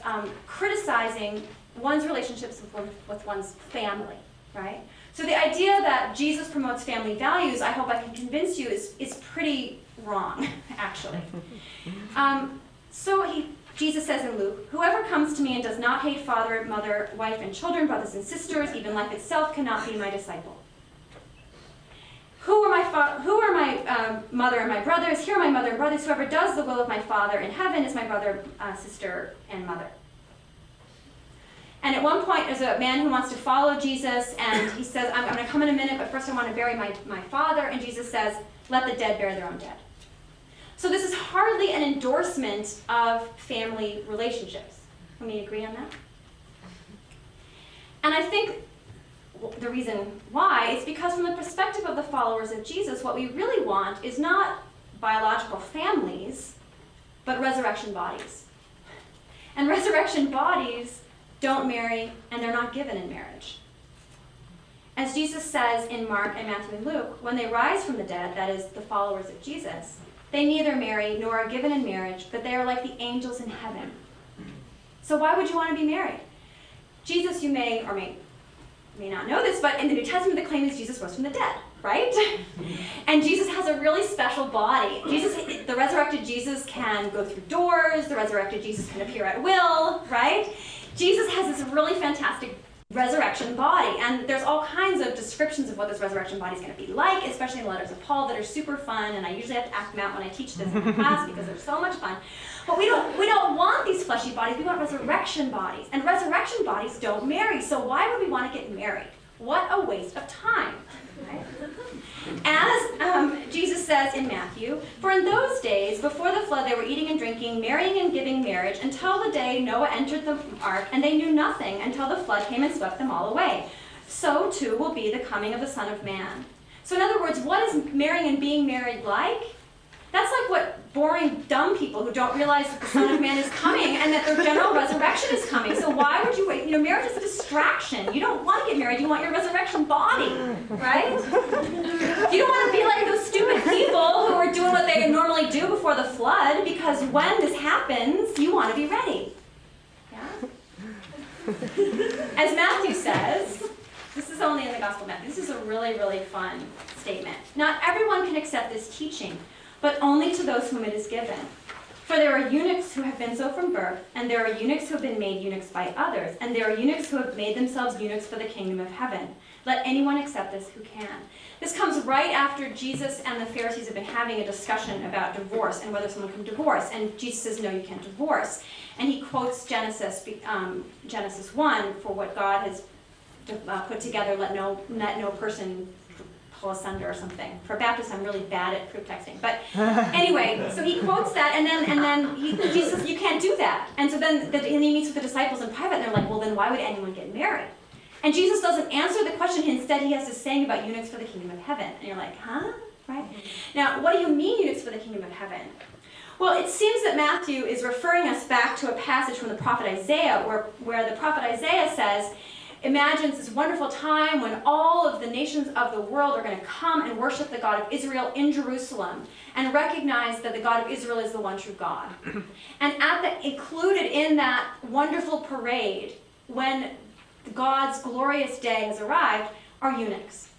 criticizing one's relationships with one's family, right? So the idea that Jesus promotes family values, I hope I can convince you, is pretty wrong, actually. Jesus says in Luke, "Whoever comes to me and does not hate father, mother, wife, and children, brothers and sisters, even life itself, cannot be my disciple. Who are my mother and my brothers? Here are my mother and brothers. Whoever does the will of my Father in heaven is my brother, sister, and mother." And at one point, there's a man who wants to follow Jesus, and he says, I'm going to come in a minute, but first I want to bury my father. And Jesus says, "Let the dead bury their own dead." So this is hardly an endorsement of family relationships. Can we agree on that? And I think the reason why is because from the perspective of the followers of Jesus, what we really want is not biological families, but resurrection bodies. And resurrection bodies don't marry, and they're not given in marriage. As Jesus says in Mark and Matthew and Luke, when they rise from the dead, that is, the followers of Jesus, they neither marry nor are given in marriage, but they are like the angels in heaven. So why would you want to be married? Jesus, you may or may not know this, but in the New Testament, the claim is Jesus rose from the dead, right? And Jesus has a really special body. The resurrected Jesus can go through doors. The resurrected Jesus can appear at will, right? Jesus has this really fantastic resurrection body, and there's all kinds of descriptions of what this resurrection body is going to be like, especially in the letters of Paul, that are super fun, and I usually have to act them out when I teach this in class because they're so much fun. But we don't want these fleshy bodies, we want resurrection bodies, and resurrection bodies don't marry, so why would we want to get married? What a waste of time, right? As Jesus says in Matthew, "For in those days, before the flood, they were eating and drinking, marrying and giving marriage, until the day Noah entered the ark, and they knew nothing until the flood came and swept them all away. so too will be the coming of the Son of Man. So in other words, what is marrying and being married like? That's like what boring, dumb people who don't realize that the Son of Man is coming and that their general resurrection is coming. So why would you wait? Marriage is a distraction. You don't want to get married. You want your resurrection body, right? You don't want to be like those stupid people who are doing what they normally do before the flood, because when this happens, you want to be ready. Yeah? As Matthew says, this is only in the Gospel of Matthew. This is a really, really fun statement. Not everyone can accept this teaching, but only to those whom it is given. For there are eunuchs who have been so from birth, and there are eunuchs who have been made eunuchs by others, and there are eunuchs who have made themselves eunuchs for the kingdom of heaven. Let anyone accept this who can. This comes right after Jesus and the Pharisees have been having a discussion about divorce and whether someone can divorce. And Jesus says, no, you can't divorce. And he quotes Genesis 1 for what God has put together, let no person pull asunder or something. For Baptists, I'm really bad at proof texting. But anyway, so he quotes that, and then Jesus says, you can't do that. And so then he meets with the disciples in private, and they're like, well, then why would anyone get married? And Jesus doesn't answer the question. Instead, he has this saying about eunuchs for the kingdom of heaven. And you're like, huh? Right? Now, what do you mean eunuchs for the kingdom of heaven? Well, it seems that Matthew is referring us back to a passage from the prophet Isaiah, where the prophet Isaiah says, imagines this wonderful time when all of the nations of the world are going to come and worship the God of Israel in Jerusalem and recognize that the God of Israel is the one true God. And included in that wonderful parade, when God's glorious day has arrived, are eunuchs.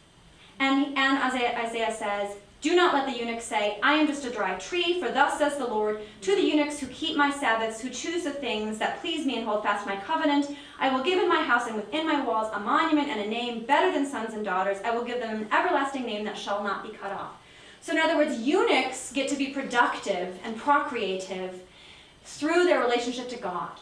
And Isaiah says, do not let the eunuchs say, I am just a dry tree, for thus says the Lord, to the eunuchs who keep my Sabbaths, who choose the things that please me and hold fast my covenant, I will give in my house and within my walls a monument and a name better than sons and daughters. I will give them an everlasting name that shall not be cut off. So in other words, eunuchs get to be productive and procreative through their relationship to God,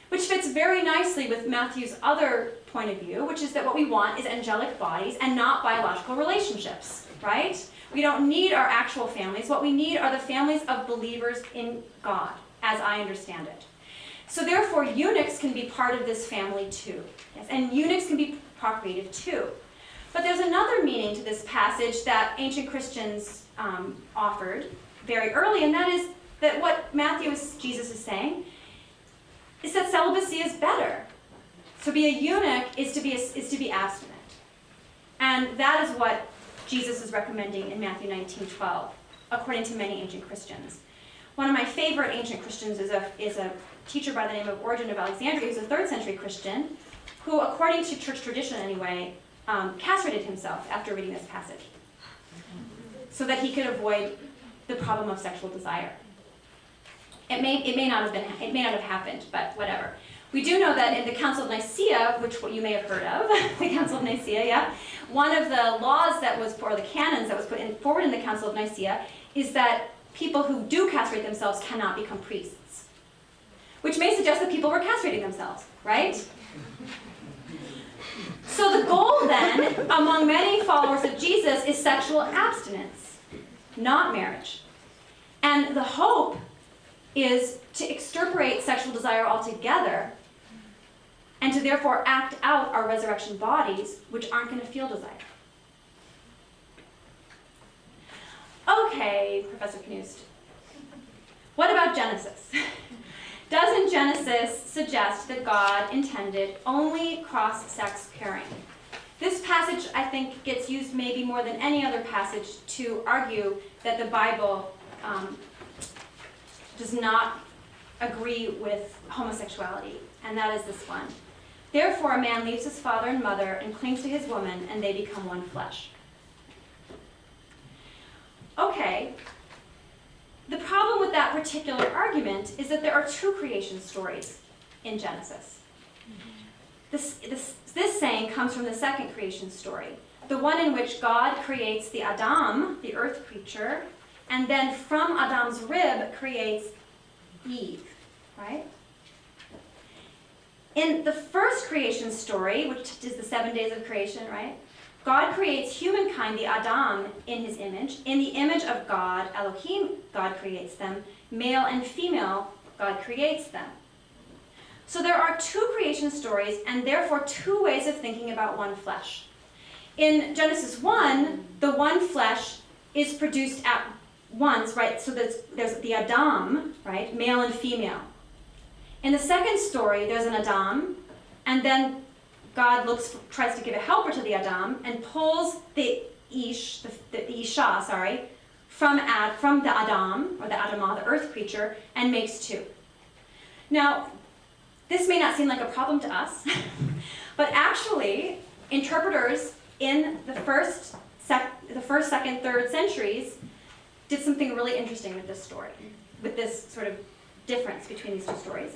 which fits very nicely with Matthew's other point of view, which is that what we want is angelic bodies and not biological relationships, right? We don't need our actual families. What we need are the families of believers in God, as I understand it. So therefore, eunuchs can be part of this family too. Yes? And eunuchs can be procreative too. But there's another meaning to this passage that ancient Christians offered very early, and that is that what Jesus is saying is that celibacy is better. To be a eunuch is to be abstinent. And that is what Jesus is recommending in Matthew 19:12, according to many ancient Christians. One of my favorite ancient Christians is a teacher by the name of Origen of Alexandria, who's a 3rd century Christian, who, according to church tradition anyway, castrated himself after reading this passage, so that he could avoid the problem of sexual desire. It may not have happened, but whatever. We do know that in the Council of Nicaea, which you may have heard of, the Council of Nicaea, yeah, one of the laws or the canons that was put forward in the Council of Nicaea is that people who do castrate themselves cannot become priests, which may suggest that people were castrating themselves, right? So the goal then, among many followers of Jesus, is sexual abstinence, not marriage. And the hope is to extirpate sexual desire altogether, and to therefore act out our resurrection bodies, which aren't going to feel desire. Okay, Professor Knust. What about Genesis? Doesn't Genesis suggest that God intended only cross-sex pairing? This passage, I think, gets used maybe more than any other passage to argue that the Bible does not agree with homosexuality, and that is this one. Therefore, a man leaves his father and mother and clings to his woman, and they become one flesh. Okay, the problem with that particular argument is that there are 2 creation stories in Genesis. This saying comes from the 2nd creation story, the one in which God creates the Adam, the earth creature, and then from Adam's rib creates Eve, right? In the first creation story, which is the 7 days of creation, right? God creates humankind, the Adam, in his image. In the image of God, Elohim, God creates them. Male and female, God creates them. So there are two creation stories, and therefore two ways of thinking about one flesh. In Genesis 1, the one flesh is produced at once, right? So there's the Adam, right? Male and female. In the second story, there's an Adam, and then God tries to give a helper to the Adam and pulls the Isha, from the Adam, or the Adamah, the earth creature, and makes two. Now, this may not seem like a problem to us, but actually, interpreters in the first, second, third centuries did something really interesting with this story, with this sort of difference between these two stories.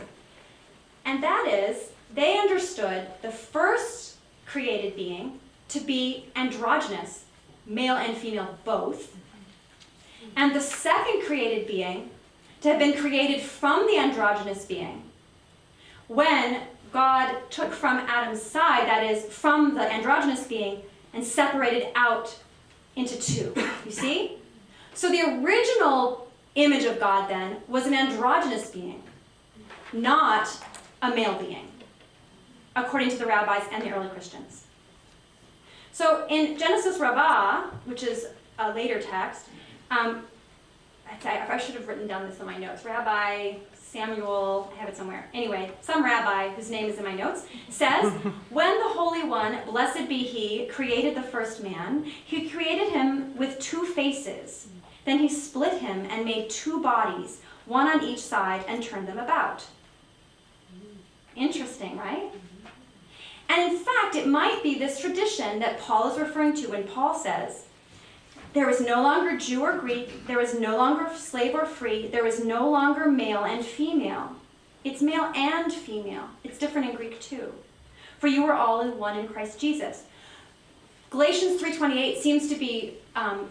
And that is, they understood the first created being to be androgynous, male and female both, and the second created being to have been created from the androgynous being when God took from Adam's side, that is, from the androgynous being, and separated out into two. You see? So the original image of God then was an androgynous being, not a male being, according to the rabbis and the early Christians. So in Genesis Rabbah, which is a later text, I should have written down this in my notes. Rabbi Samuel, I have it somewhere. Anyway, some rabbi whose name is in my notes, says, when the Holy One, blessed be He, created the first man, He created him with two faces. Then He split him and made two bodies, one on each side, and turned them about. Interesting, right? And in fact, it might be this tradition that Paul is referring to when Paul says, there is no longer Jew or Greek, there is no longer slave or free, there is no longer male and female. It's male and female. It's different in Greek too. For you are all in one in Christ Jesus. Galatians 3:28 seems to be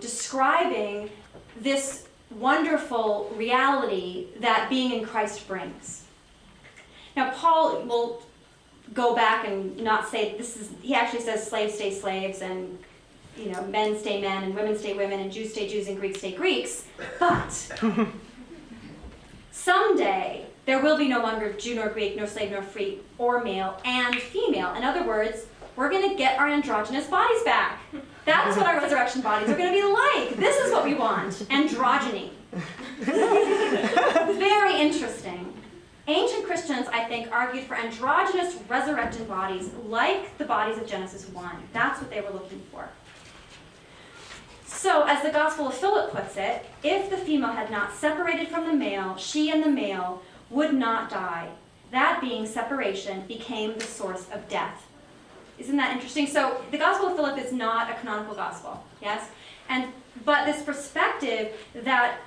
describing this wonderful reality that being in Christ brings. Now, Paul will go back and not say this is, he actually says slaves stay slaves, and men stay men, and women stay women, and Jews stay Jews, and Greeks stay Greeks. But someday there will be no longer Jew nor Greek, nor slave nor free, or male and female. In other words, we're going to get our androgynous bodies back. That's what our resurrection bodies are going to be like. This is what we want. Androgyny. Very interesting. Ancient Christians, I think, argued for androgynous resurrected bodies like the bodies of Genesis 1. That's what they were looking for. So, as the Gospel of Philip puts it, if the female had not separated from the male, she and the male would not die. That being separation became the source of death. Isn't that interesting? So, the Gospel of Philip is not a canonical gospel, yes? But this perspective that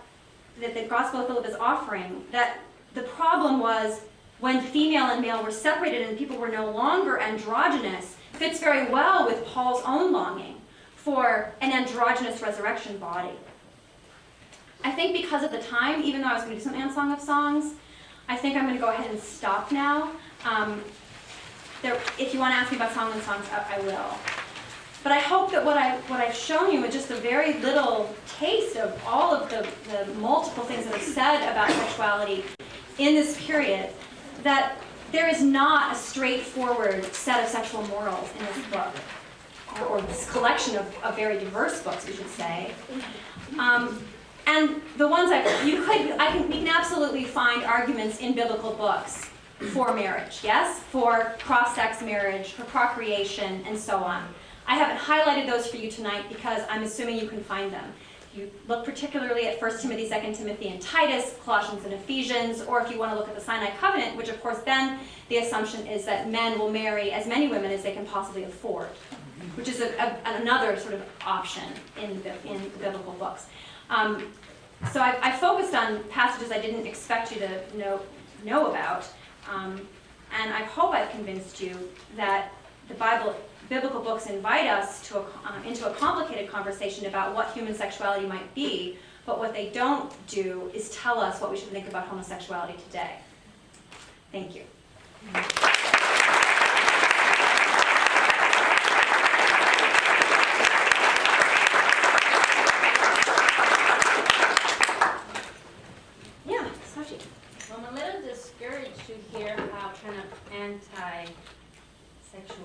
the Gospel of Philip is offering, that the problem was when female and male were separated and people were no longer androgynous, fits very well with Paul's own longing for an androgynous resurrection body. I think because of the time, even though I was going to do something on Song of Songs, I think I'm going to go ahead and stop now. If you want to ask me about Song of Songs, I will. But I hope that what I've shown you is just a very little taste of all of the multiple things that are said about sexuality in this period, that there is not a straightforward set of sexual morals in this book, or this collection of very diverse books, we should say. And the ones we can absolutely find arguments in biblical books for marriage, yes? For cross-sex marriage, for procreation, and so on. I haven't highlighted those for you tonight because I'm assuming you can find them. You look particularly at 1 Timothy, 2 Timothy, and Titus, Colossians and Ephesians, or if you want to look at the Sinai Covenant, which of course then the assumption is that men will marry as many women as they can possibly afford, which is another sort of option in biblical books. So I focused on passages I didn't expect you to know about, and I hope I've convinced you that the biblical books invite us into a complicated conversation about what human sexuality might be, but what they don't do is tell us what we should think about homosexuality today. Thank you. I'm a little discouraged to hear how kind of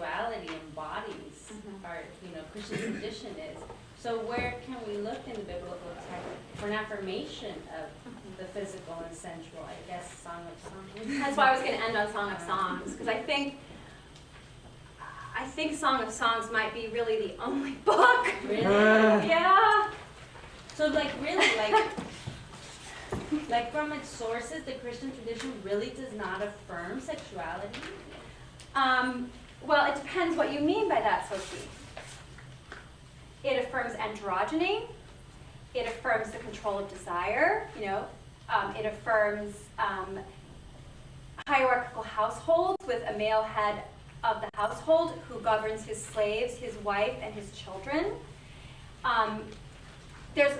sexuality embodies our, Christian tradition is. So where can we look in the biblical text for an affirmation of the physical and sensual? I guess Song of Songs. That's why I was going to end on Song of Songs, because I think Song of Songs might be really the only book. Really? Yeah. So really, from its sources, the Christian tradition really does not affirm sexuality? Well, it depends what you mean by that, Sophie. It affirms androgyny. It affirms the control of desire. It affirms hierarchical households with a male head of the household who governs his slaves, his wife, and his children. There's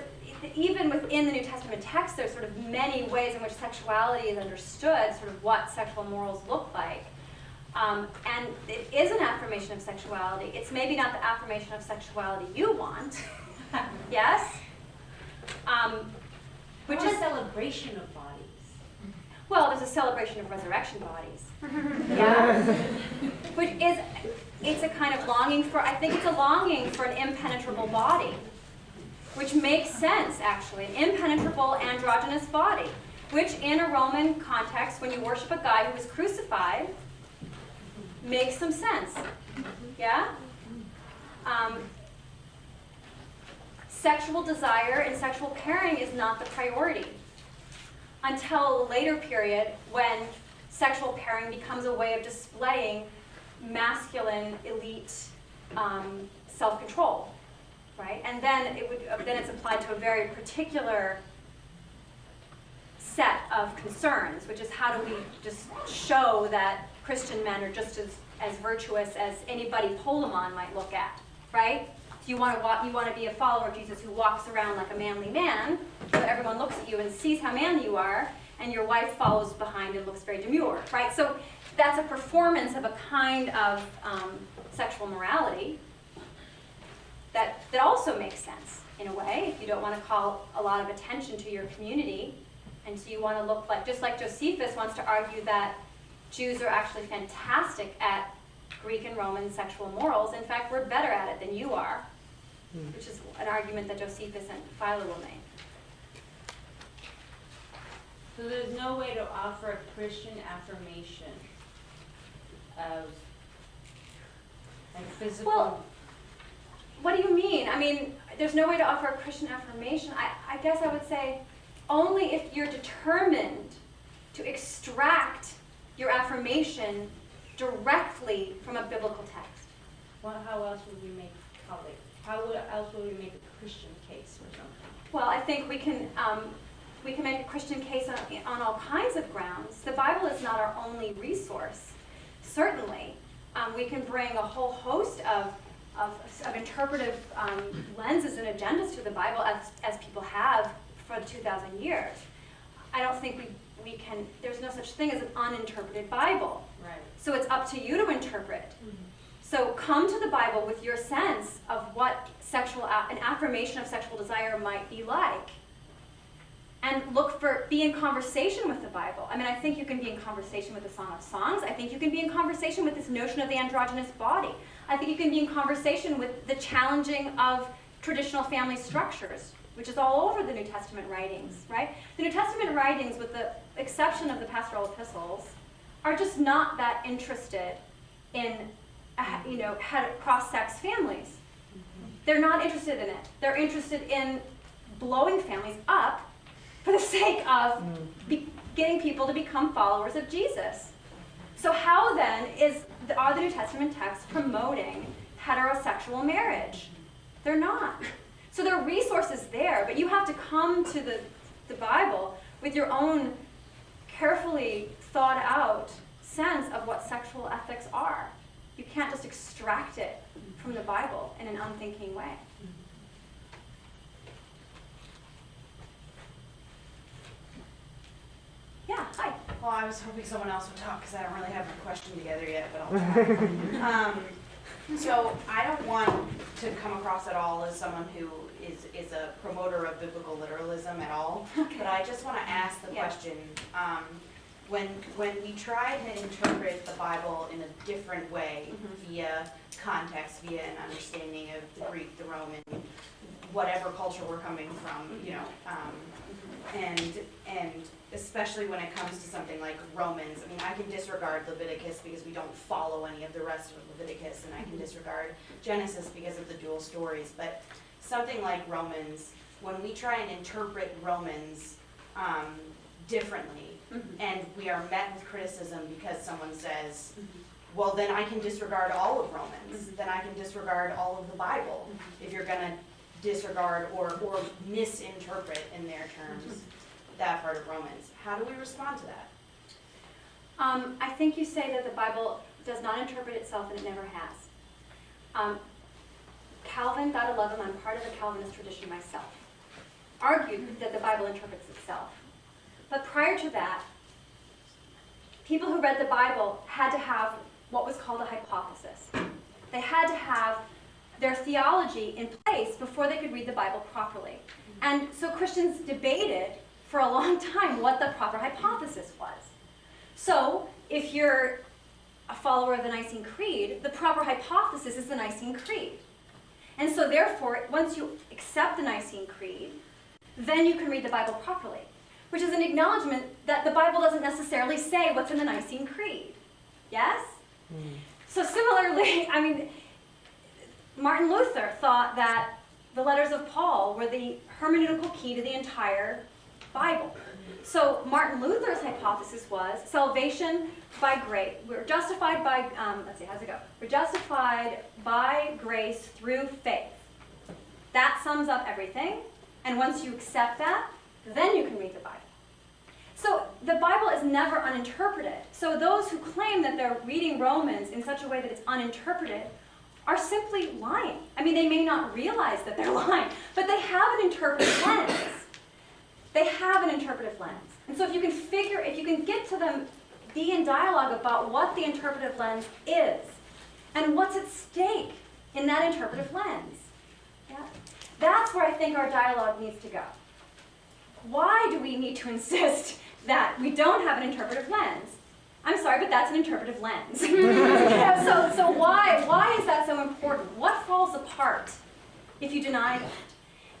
even within the New Testament text, there's sort of many ways in which sexuality is understood, sort of what sexual morals look like. And it is an affirmation of sexuality. It's maybe not the affirmation of sexuality you want. Yes? Which is a celebration of bodies. Well, there's a celebration of resurrection bodies. Yeah. Which is, it's a kind of longing for, I think it's a longing for an impenetrable body. Which makes sense, actually. An impenetrable androgynous body. Which in a Roman context, when you worship a guy who was crucified, makes some sense. Yeah? Sexual desire and sexual pairing is not the priority until a later period when sexual pairing becomes a way of displaying masculine elite self-control, right? And then it's applied to a very particular set of concerns, which is how do we just show that Christian men are just as virtuous as anybody Polemon might look at, right? So you want to be a follower of Jesus who walks around like a manly man, so that everyone looks at you and sees how manly you are, and your wife follows behind and looks very demure, right? So that's a performance of a kind of sexual morality that also makes sense in a way. If you don't want to call a lot of attention to your community, and so you want to look like, just like Josephus wants to argue that Jews are actually fantastic at Greek and Roman sexual morals. In fact, we're better at it than you are, which is an argument that Josephus and Philo will make. So there's no way to offer a Christian affirmation of physical... Well, what do you mean? I mean, there's no way to offer a Christian affirmation. I guess I would say only if you're determined to extract your affirmation directly from a biblical text. Well, how else would we make else would we make a Christian case or something? Well, I think we can make a Christian case on all kinds of grounds. The Bible is not our only resource. Certainly, we can bring a whole host of interpretive lenses and agendas to the Bible as people have for 2,000 years. I don't think we can, there's no such thing as an uninterpreted Bible. Right. So it's up to you to interpret. Mm-hmm. So come to the Bible with your sense of what an affirmation of sexual desire might be like. And be in conversation with the Bible. I mean, I think you can be in conversation with the Song of Songs. I think you can be in conversation with this notion of the androgynous body. I think you can be in conversation with the challenging of traditional family structures, which is all over the New Testament writings, right? The New Testament writings, with the exception of the pastoral epistles, are just not that interested in, cross-sex families. They're not interested in it. They're interested in blowing families up for the sake of getting people to become followers of Jesus. So how then are the New Testament texts promoting heterosexual marriage? They're not. So there are resources there, but you have to come to the Bible with your own carefully thought out sense of what sexual ethics are. You can't just extract it from the Bible in an unthinking way. Yeah, hi. Well, I was hoping someone else would talk because I don't really have my question together yet, but I'll try. So I don't want to come across at all as someone who is a promoter of biblical literalism at all, Okay. but I just want to ask the Yeah. question, when we try to interpret the Bible in a different way via context, via an understanding of the Greek, the Roman, whatever culture we're coming from, and especially when it comes to something like Romans. I mean, I can disregard Leviticus because we don't follow any of the rest of Leviticus, and I can disregard Genesis because of the dual stories. But something like Romans, when we try and interpret Romans differently, and we are met with criticism because someone says, well, then I can disregard all of Romans. Then I can disregard all of the Bible if you're going to disregard or misinterpret in their terms that part of Romans. How do we respond to that? I think you say that the Bible does not interpret itself, and it never has. Calvin, God love him, I'm part of the Calvinist tradition myself, argued that the Bible interprets itself. But prior to that, people who read the Bible had to have what was called a hypothesis. They had to have their theology in place before they could read the Bible properly. And so Christians debated for a long time what the proper hypothesis was. So if you're a follower of the Nicene Creed, the proper hypothesis is the Nicene Creed. And so therefore, once you accept the Nicene Creed, then you can read the Bible properly, which is an acknowledgement that the Bible doesn't necessarily say what's in the Nicene Creed. Yes? So similarly, I mean, Martin Luther thought that the letters of Paul were the hermeneutical key to the entire Bible. So Martin Luther's hypothesis was salvation by grace. We're justified by, let's see, how's it go? We're justified by grace through faith. That sums up everything. And once you accept that, then you can read the Bible. So the Bible is never uninterpreted. So those who claim that they're reading Romans in such a way that it's uninterpreted are simply lying. I mean, they may not realize that they're lying, but they have an interpretive lens. They have an interpretive lens. And so if you can get to them, be in dialogue about what the interpretive lens is and what's at stake in that interpretive lens. Yeah? That's where I think our dialogue needs to go. Why do we need to insist that we don't have an interpretive lens? I'm sorry, but that's an interpretive lens. So why is that so important? What falls apart if you deny that?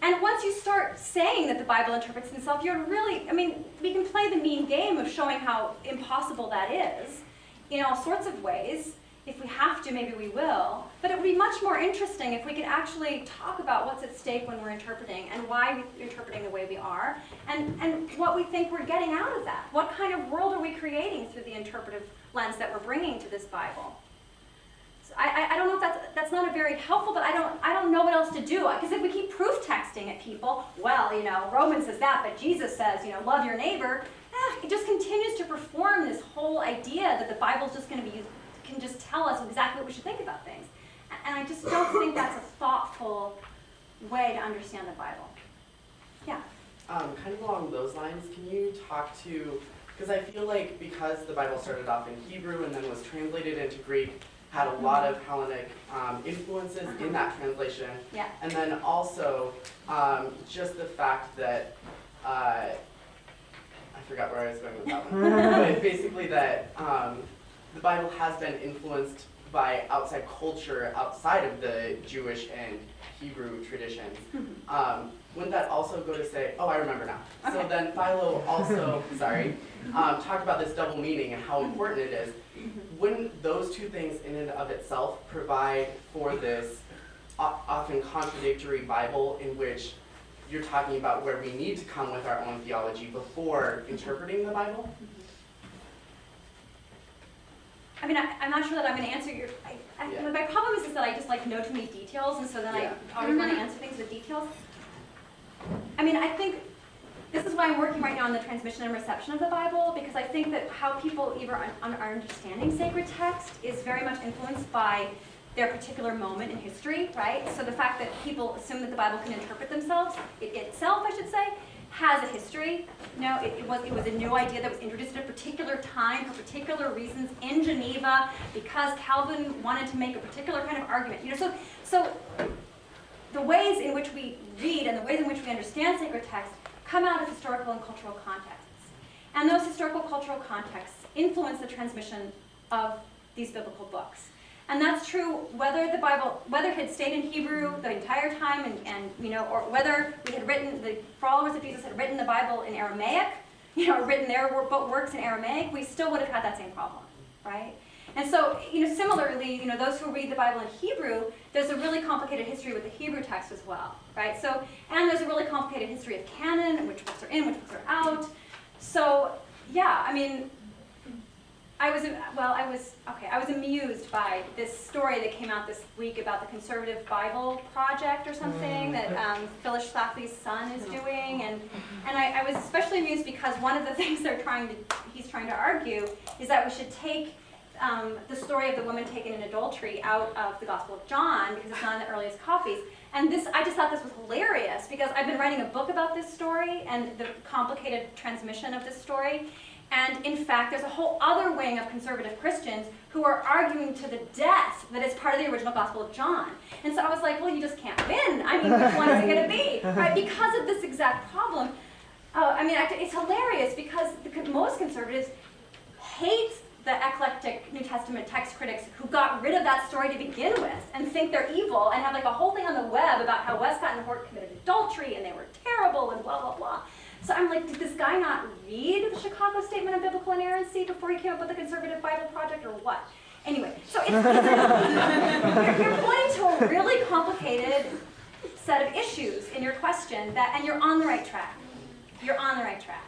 And once you start saying that the Bible interprets itself, you're really, I mean, we can play the mean game of showing how impossible that is in all sorts of ways. If we have to, maybe we will. But it would be much more interesting if we could actually talk about what's at stake when we're interpreting and why we're interpreting the way we are and what we think we're getting out of that. What kind of world are we creating through the interpretive lens that we're bringing to this Bible? So I don't know if that's not a very helpful, but I don't know what else to do. Because if we keep proof texting at people, well, Romans says that, but Jesus says, love your neighbor. It just continues to perform this whole idea that the Bible's just going to be used, can just tell us exactly what we should think about things. And I just don't think that's a thoughtful way to understand the Bible. Yeah? Kind of along those lines, can you talk to, because I feel like because the Bible started off in Hebrew and then was translated into Greek, had a lot of Hellenic influences in that translation. Yeah. And then also just the fact that, I forgot where I was going with that one, but basically that the Bible has been influenced by outside culture outside of the Jewish and Hebrew traditions. Wouldn't that also go to say, oh, I remember now. Okay. So then Philo also, talked about this double meaning and how important it is. Wouldn't those two things in and of itself provide for this often contradictory Bible in which you're talking about where we need to come with our own theology before interpreting the Bible? I mean, I'm not sure that I'm going to answer your... Yeah. My problem is that I just know too many details, and so then I always want to answer things with details. I mean, I think this is why I'm working right now on the transmission and reception of the Bible, because I think that how people either are understanding sacred text is very much influenced by their particular moment in history, right? So the fact that people assume that the Bible can interpret themselves, it itself, I should say, has a history. It was a new idea that was introduced at a particular time for particular reasons in Geneva because Calvin wanted to make a particular kind of argument. So the ways in which we read and the ways in which we understand sacred text come out of historical and cultural contexts. And those historical cultural contexts influence the transmission of these biblical books. And that's true whether the Bible, whether it had stayed in Hebrew the entire time and or whether we had written, the followers of Jesus had written the Bible in Aramaic, written their works in Aramaic, we still would have had that same problem, right? And so, similarly, those who read the Bible in Hebrew, there's a really complicated history with the Hebrew text as well, right? So, and there's a really complicated history of canon, which books are in, which books are out. So, yeah, I mean, I was amused by this story that came out this week about the Conservative Bible Project or something that Phyllis Schlafly's son is doing, and I was especially amused because one of the things he's trying to argue is that we should take the story of the woman taken in adultery out of the Gospel of John because it's not in the earliest copies. And I just thought this was hilarious because I've been writing a book about this story and the complicated transmission of this story. And in fact, there's a whole other wing of conservative Christians who are arguing to the death that it's part of the original Gospel of John. And so I was like, well, you just can't win. I mean, which one is it going to be? Right? Because of this exact problem. It's hilarious because most conservatives hate the eclectic New Testament text critics who got rid of that story to begin with and think they're evil and have like a whole thing on the web about how Westcott and Hort committed adultery and they were terrible and blah, blah, blah. So I'm like, did this guy not read the Chicago Statement of Biblical Inerrancy before he came up with the Conservative Bible Project or what? Anyway, so you're pointing to a really complicated set of issues in your question and you're on the right track. You're on the right track.